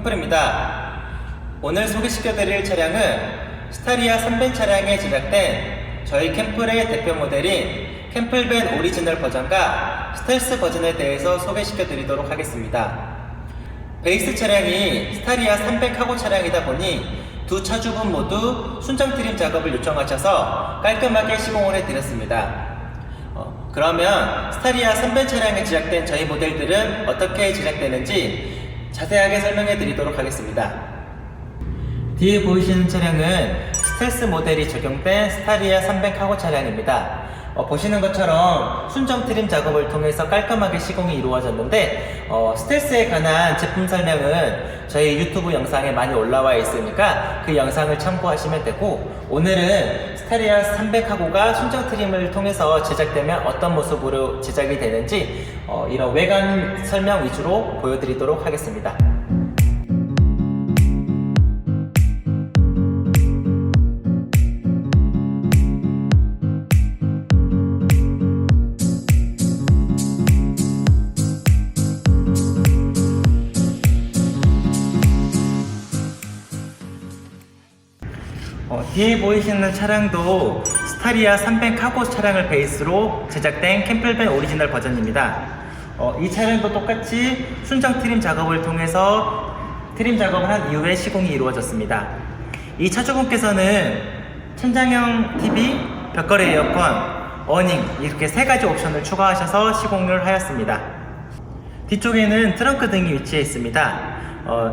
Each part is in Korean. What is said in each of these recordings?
캠플입니다. 오늘 소개시켜드릴 차량은 스타리아 3벤 차량에 제작된 저희 캠플의 대표 모델인 캠플벤 오리지널 버전과 스텔스 버전에 대해서 소개시켜드리도록 하겠습니다. 베이스 차량이 스타리아 300 카고 차량이다 보니 두 차주분 모두 순정 트림 작업을 요청하셔서 깔끔하게 시공을 해드렸습니다. 그러면 스타리아 3벤 차량에 제작된 저희 모델들은 어떻게 제작되는지 자세하게 설명해 드리도록 하겠습니다. 뒤에 보이시는 차량은 스텔스 모델이 적용된 스타리아 300 카고 차량입니다. 보시는 것처럼 순정 트림 작업을 통해서 깔끔하게 시공이 이루어졌는데 스텔스에 관한 제품 설명은 저희 유튜브 영상에 많이 올라와 있으니까 그 영상을 참고하시면 되고, 오늘은 스타리아 300 카고가 순정 트림을 통해서 제작되면 어떤 모습으로 제작이 되는지 이런 외관 설명 위주로 보여드리도록 하겠습니다. 뒤에 보이시는 차량도 스타리아 300 카고 차량을 베이스로 제작된 캠플벤 오리지널 버전입니다. 이 차량도 똑같이 순정 트림 작업을 통해서 트림 작업을 한 이후에 시공이 이루어졌습니다. 이 차주분께서는 천장형 TV, 벽걸이 에어컨, 어닝 이렇게 세 가지 옵션을 추가하셔서 시공을 하였습니다. 뒤쪽에는 트렁크 등이 위치해 있습니다.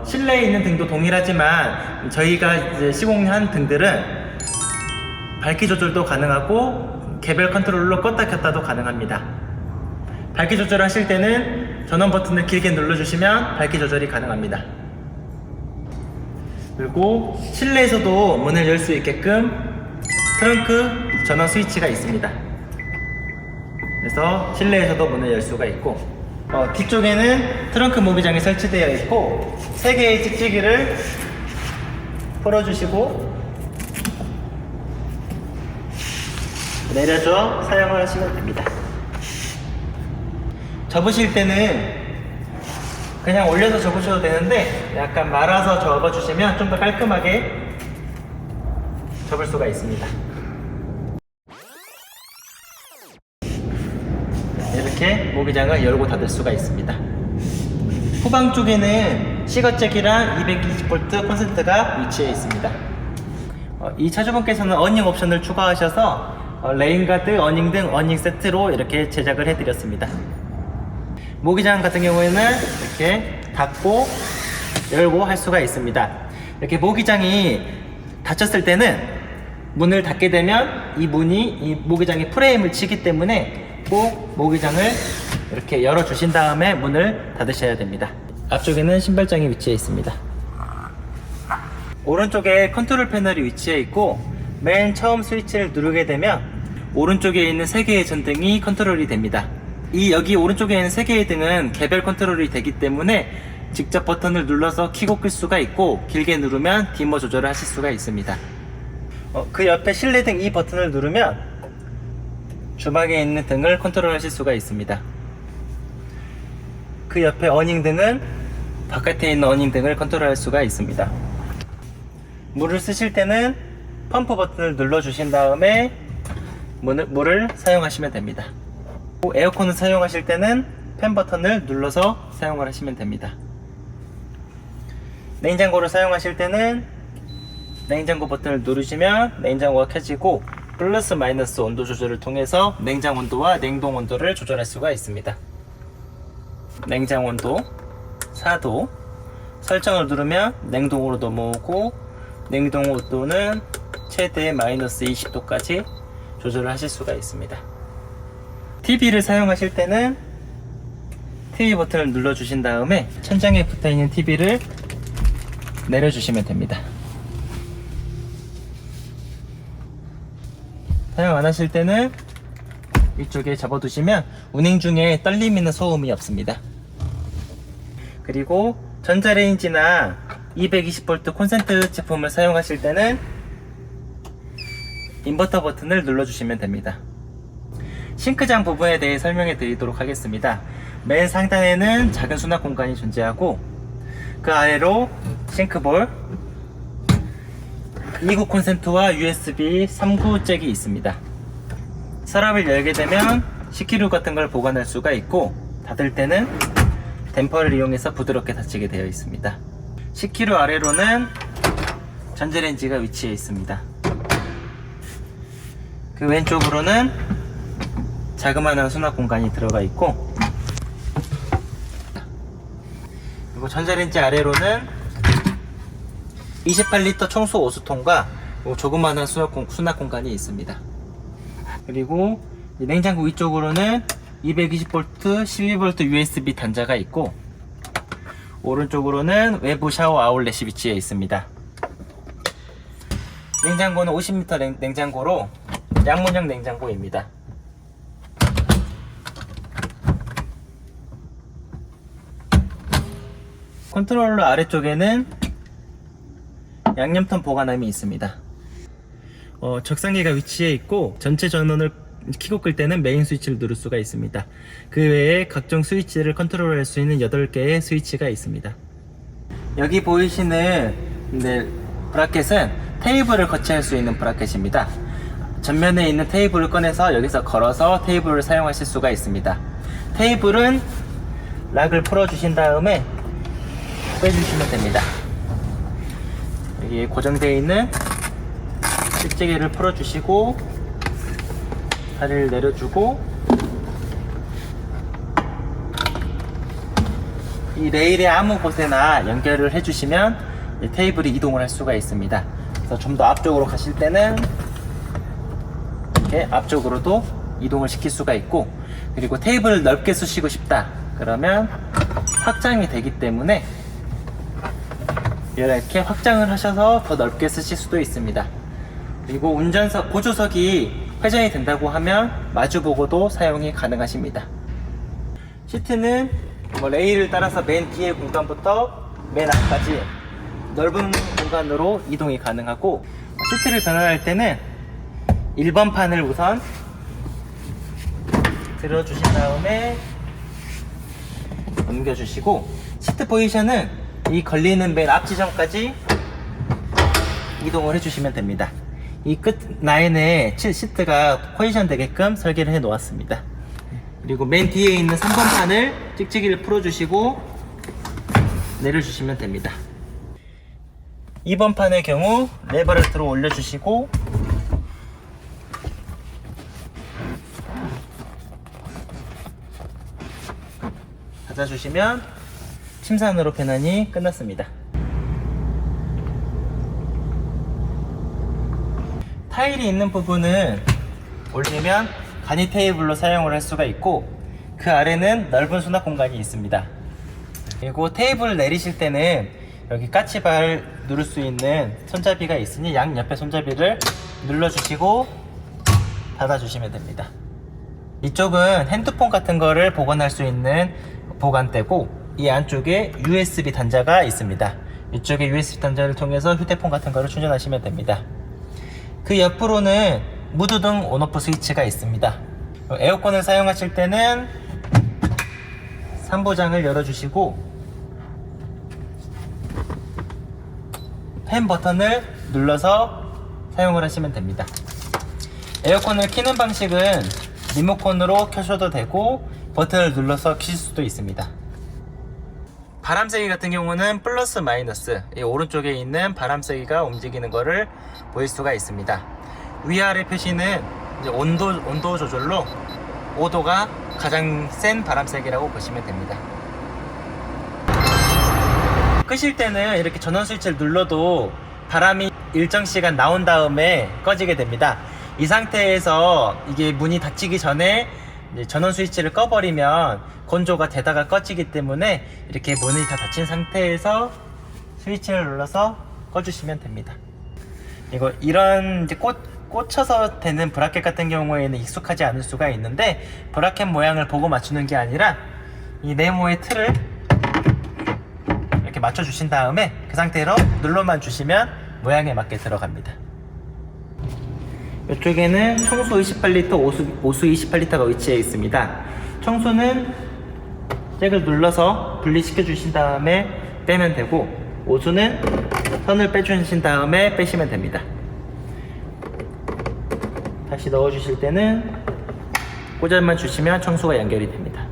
실내에 있는 등도 동일하지만 저희가 이제 시공한 등들은 밝기 조절도 가능하고 개별 컨트롤로 껐다 켰다도 가능합니다. 밝기 조절을 하실 때는 전원 버튼을 길게 눌러주시면 밝기 조절이 가능합니다. 그리고 실내에서도 문을 열 수 있게끔 트렁크 전원 스위치가 있습니다. 그래서 실내에서도 문을 열 수가 있고, 뒤쪽에는 트렁크 모기장이 설치되어 있고 3개의 찍찍이를 풀어주시고 내려줘 사용을 하시면 됩니다. 접으실 때는 그냥 올려서 접으셔도 되는데 약간 말아서 접어주시면 좀 더 깔끔하게 접을 수가 있습니다. 이렇게 모기장을 열고 닫을 수가 있습니다. 후방 쪽에는 시거잭이랑 220V 콘센트가 위치해 있습니다. 이 차주분께서는 어닝 옵션을 추가하셔서 레인가드, 어닝 등 어닝 세트로 이렇게 제작을 해드렸습니다. 모기장 같은 경우에는 이렇게 닫고 열고 할 수가 있습니다. 이렇게 모기장이 닫혔을 때는 문을 닫게 되면 이 문이 이 모기장이 프레임을 치기 때문에 꼭 모기장을 이렇게 열어주신 다음에 문을 닫으셔야 됩니다. 앞쪽에는 신발장이 위치해 있습니다. 오른쪽에 컨트롤 패널이 위치해 있고 맨 처음 스위치를 누르게 되면 오른쪽에 있는 3개의 전등이 컨트롤이 됩니다. 여기 오른쪽에 있는 3개의 등은 개별 컨트롤이 되기 때문에 직접 버튼을 눌러서 켜고 끌 수가 있고, 길게 누르면 디머 조절을 하실 수가 있습니다. 그 옆에 실내등 이 버튼을 누르면 주방에 있는 등을 컨트롤 하실 수가 있습니다. 그 옆에 어닝 등은 바깥에 있는 어닝 등을 컨트롤 할 수가 있습니다. 물을 쓰실 때는 펌프 버튼을 눌러 주신 다음에 물을 사용하시면 됩니다. 에어컨을 사용하실 때는 팬 버튼을 눌러서 사용을 하시면 됩니다. 냉장고를 사용하실 때는 냉장고 버튼을 누르시면 냉장고가 켜지고 플러스 마이너스 온도 조절을 통해서 냉장 온도와 냉동 온도를 조절할 수가 있습니다. 냉장 온도 4도 설정을 누르면 냉동으로 넘어오고, 냉동 온도는 최대 마이너스 20도까지 조절을 하실 수가 있습니다. TV를 사용하실 때는 TV 버튼을 눌러 주신 다음에 천장에 붙어 있는 TV를 내려주시면 됩니다. 사용 안 하실 때는 이쪽에 접어두시면 운행 중에 떨림이나 소음이 없습니다. 그리고 전자레인지나 220V 콘센트 제품을 사용하실 때는 인버터 버튼을 눌러주시면 됩니다. 싱크장 부분에 대해 설명해 드리도록 하겠습니다. 맨 상단에는 작은 수납 공간이 존재하고 그 아래로 싱크볼, 2구 콘센트와 USB 3구 잭이 있습니다. 서랍을 열게 되면 식기류 같은 걸 보관할 수가 있고, 닫을 때는 댐퍼를 이용해서 부드럽게 닫히게 되어 있습니다. 식기류 아래로는 전자레인지가 위치해 있습니다. 그 왼쪽으로는 자그마한 수납 공간이 들어가 있고, 그리고 전자레인지 아래로는 28리터 청소 오수통과 조그마한 수납 공간이 있습니다. 그리고 냉장고 위쪽으로는 220V, 12V USB 단자가 있고, 오른쪽으로는 외부 샤워 아울렛이 위치해 있습니다. 냉장고는 50L 냉장고로 양문형 냉장고입니다. 컨트롤러 아래쪽에는 양념통 보관함이 있습니다. 적상기가 위치해 있고, 전체 전원을 켜고 끌 때는 메인 스위치를 누를 수가 있습니다. 그 외에 각종 스위치를 컨트롤할 수 있는 8개의 스위치가 있습니다. 여기 보이시는 브라켓은 테이블을 거치할 수 있는 브라켓입니다. 전면에 있는 테이블을 꺼내서 여기서 걸어서 테이블을 사용하실 수가 있습니다. 테이블은 락을 풀어주신 다음에 빼주시면 됩니다. 여기 고정되어 있는 찌개를 풀어주시고, 다리를 내려주고, 이 레일의 아무 곳에나 연결을 해주시면 테이블이 이동을 할 수가 있습니다. 그래서 좀 더 앞쪽으로 가실 때는 이렇게 앞쪽으로도 이동을 시킬 수가 있고, 그리고 테이블을 넓게 쓰시고 싶다 그러면 확장이 되기 때문에 이렇게 확장을 하셔서 더 넓게 쓰실 수도 있습니다. 그리고 운전석, 보조석이 회전이 된다고 하면 마주보고도 사용이 가능하십니다. 시트는 레일을 따라서 맨 뒤에 공간부터 맨 앞까지 넓은 공간으로 이동이 가능하고, 시트를 변환할 때는 1번 판을 우선 들어주신 다음에 넘겨주시고, 시트 포지션은 이 걸리는 맨 앞 지점까지 이동을 해주시면 됩니다. 이 끝 라인에 시트가 포지션 되게끔 설계를 해 놓았습니다. 그리고 맨 뒤에 있는 3번 판을 찍찍이를 풀어주시고 내려주시면 됩니다. 2번 판의 경우 레버를 들어 올려주시고, 닫아주시면 침산으로 변환이 끝났습니다. 타일이 있는 부분은 올리면 간이 테이블로 사용을 할 수가 있고, 그 아래는 넓은 수납 공간이 있습니다. 그리고 테이블을 내리실 때는 여기 까치발 누를 수 있는 손잡이가 있으니 양 옆에 손잡이를 눌러주시고 닫아주시면 됩니다. 이쪽은 핸드폰 같은 거를 보관할 수 있는 보관대고, 이 안쪽에 USB 단자가 있습니다. 이쪽에 USB 단자를 통해서 휴대폰 같은 거를 충전하시면 됩니다. 그 옆으로는 무드등 온오프 스위치가 있습니다. 에어컨을 사용하실 때는 3부장을 열어주시고 팬 버튼을 눌러서 사용을 하시면 됩니다. 에어컨을 켜는 방식은 리모컨으로 켜셔도 되고, 버튼을 눌러서 켜실 수도 있습니다. 바람세기 같은 경우는 플러스 마이너스, 이 오른쪽에 있는 바람세기가 움직이는 것을 보일 수가 있습니다. 위아래 표시는 이제 온도 조절로 5도가 가장 센 바람세기라고 보시면 됩니다. 끄실 때는 이렇게 전원 스위치를 눌러도 바람이 일정 시간 나온 다음에 꺼지게 됩니다. 이 상태에서 이게 문이 닫히기 전에 이제 전원 스위치를 꺼버리면 건조가 되다가 꺼지기 때문에 이렇게 문이 다 닫힌 상태에서 스위치를 눌러서 꺼주시면 됩니다. 이거 이런 이제 꽂혀서 되는 브라켓 같은 경우에는 익숙하지 않을 수가 있는데, 브라켓 모양을 보고 맞추는 게 아니라 이 네모의 틀을 이렇게 맞춰 주신 다음에 그 상태로 눌러만 주시면 모양에 맞게 들어갑니다. 이쪽에는 청소 28리터, 오수 28리터가 위치해 있습니다. 청소는 잭을 눌러서 분리시켜 주신 다음에 빼면 되고, 오수는 선을 빼주신 다음에 빼시면 됩니다. 다시 넣어주실 때는 꽂아만 주시면 청소가 연결이 됩니다.